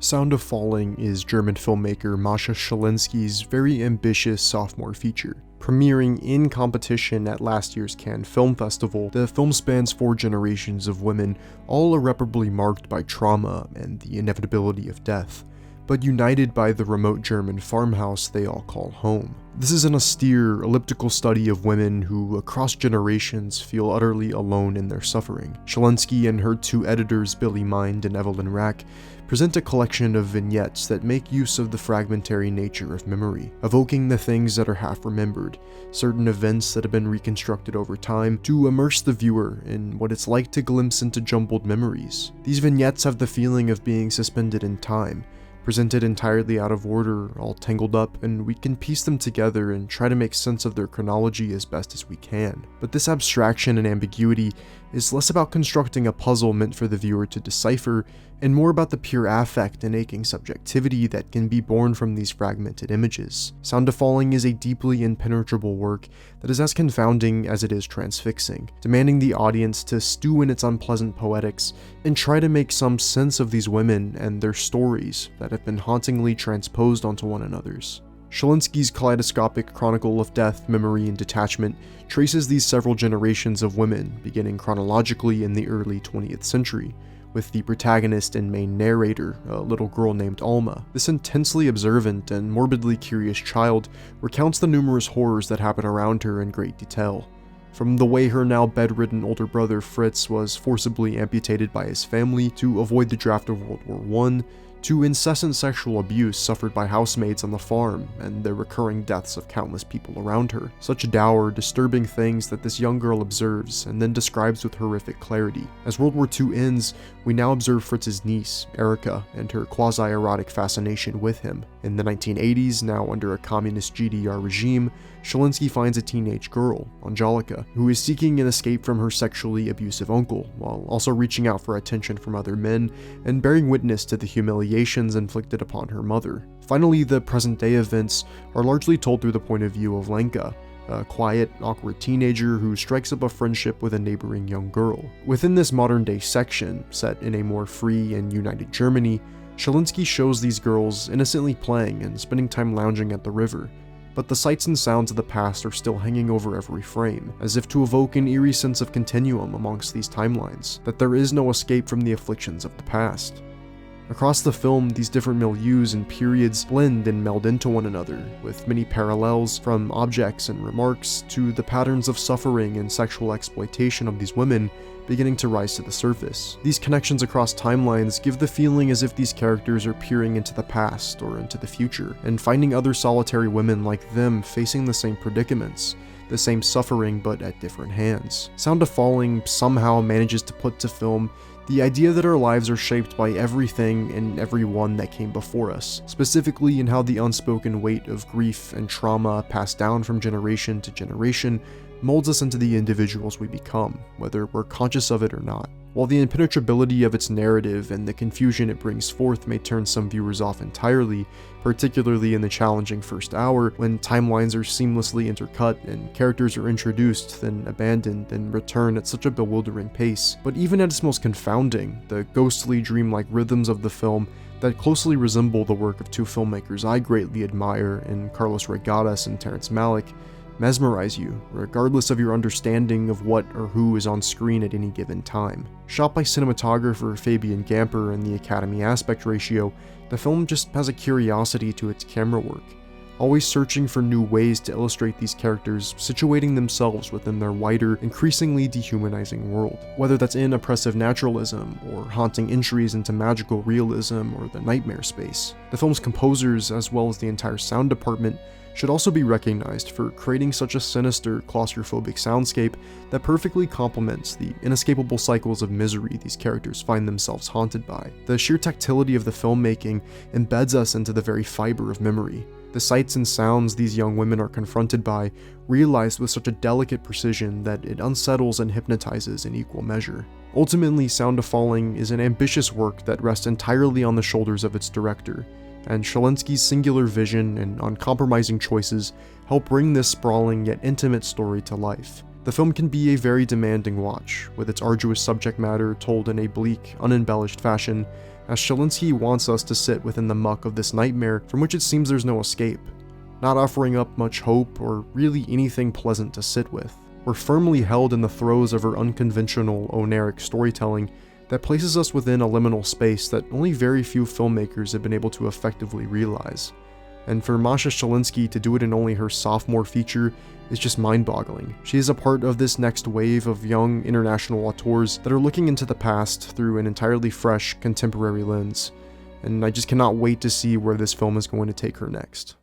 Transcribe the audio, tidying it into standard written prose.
Sound of Falling is German filmmaker Mascha Schilinski's very ambitious sophomore feature. Premiering in competition at last year's Cannes Film Festival, the film spans 4 generations of women, all irreparably marked by trauma and the inevitability of death, but united by the remote German farmhouse they all call home. This is an austere, elliptical study of women who, across generations, feel utterly alone in their suffering. Schilinski and her 2 editors, Billy Mind and Evelyn Rack, present a collection of vignettes that make use of the fragmentary nature of memory, evoking the things that are half-remembered, certain events that have been reconstructed over time, to immerse the viewer in what it's like to glimpse into jumbled memories. These vignettes have the feeling of being suspended in time, presented entirely out of order, all tangled up, and we can piece them together and try to make sense of their chronology as best as we can. But this abstraction and ambiguity is less about constructing a puzzle meant for the viewer to decipher, and more about the pure affect and aching subjectivity that can be born from these fragmented images. Sound of Falling is a deeply impenetrable work that is as confounding as it is transfixing, demanding the audience to stew in its unpleasant poetics and try to make some sense of these women and their stories that have been hauntingly transposed onto one another's. Schilinski's kaleidoscopic chronicle of death, memory, and detachment traces these several generations of women, beginning chronologically in the early 20th century, with the protagonist and main narrator, a little girl named Alma. This intensely observant and morbidly curious child recounts the numerous horrors that happen around her in great detail. From the way her now bedridden older brother Fritz was forcibly amputated by his family to avoid the draft of World War I, to incessant sexual abuse suffered by housemates on the farm, and the recurring deaths of countless people around her. Such dour, disturbing things that this young girl observes and then describes with horrific clarity. As World War II ends, we now observe Fritz's niece, Erika, and her quasi-erotic fascination with him. In the 1980s, now under a communist GDR regime, Schilinski finds a teenage girl, Angelika, who is seeking an escape from her sexually abusive uncle, while also reaching out for attention from other men and bearing witness to the humiliations inflicted upon her mother. Finally, the present-day events are largely told through the point of view of Lenka, a quiet, awkward teenager who strikes up a friendship with a neighboring young girl. Within this modern-day section, set in a more free and united Germany, Schilinski shows these girls innocently playing and spending time lounging at the river, but the sights and sounds of the past are still hanging over every frame, as if to evoke an eerie sense of continuum amongst these timelines, that there is no escape from the afflictions of the past. Across the film, these different milieus and periods blend and meld into one another, with many parallels from objects and remarks to the patterns of suffering and sexual exploitation of these women beginning to rise to the surface. These connections across timelines give the feeling as if these characters are peering into the past or into the future, and finding other solitary women like them facing the same predicaments, the same suffering but at different hands. Sound of Falling somehow manages to put to film the idea that our lives are shaped by everything and everyone that came before us, specifically in how the unspoken weight of grief and trauma passed down from generation to generation molds us into the individuals we become, whether we're conscious of it or not. While the impenetrability of its narrative and the confusion it brings forth may turn some viewers off entirely, particularly in the challenging first hour, when timelines are seamlessly intercut and characters are introduced, then abandoned, and return at such a bewildering pace. But even at its most confounding, the ghostly, dreamlike rhythms of the film that closely resemble the work of 2 filmmakers I greatly admire in Carlos Regadas and Terrence Malick mesmerize you, regardless of your understanding of what or who is on screen at any given time. Shot by cinematographer Fabian Gamper and the Academy aspect ratio, the film just has a curiosity to its camera work, always searching for new ways to illustrate these characters situating themselves within their wider, increasingly dehumanizing world. Whether that's in oppressive naturalism, or haunting entries into magical realism, or the nightmare space. The film's composers, as well as the entire sound department, should also be recognized for creating such a sinister, claustrophobic soundscape that perfectly complements the inescapable cycles of misery these characters find themselves haunted by. The sheer tactility of the filmmaking embeds us into the very fiber of memory. The sights and sounds these young women are confronted by, realized with such a delicate precision that it unsettles and hypnotizes in equal measure. Ultimately, Sound of Falling is an ambitious work that rests entirely on the shoulders of its director, and Schilinski's singular vision and uncompromising choices help bring this sprawling yet intimate story to life. The film can be a very demanding watch, with its arduous subject matter told in a bleak, unembellished fashion, as Schilinski wants us to sit within the muck of this nightmare from which it seems there's no escape, not offering up much hope or really anything pleasant to sit with. We're firmly held in the throes of her unconventional, oniric storytelling that places us within a liminal space that only very few filmmakers have been able to effectively realize. And for Mascha Schilinski to do it in only her sophomore feature is just mind-boggling. She is a part of this next wave of young international auteurs that are looking into the past through an entirely fresh, contemporary lens, and I just cannot wait to see where this film is going to take her next.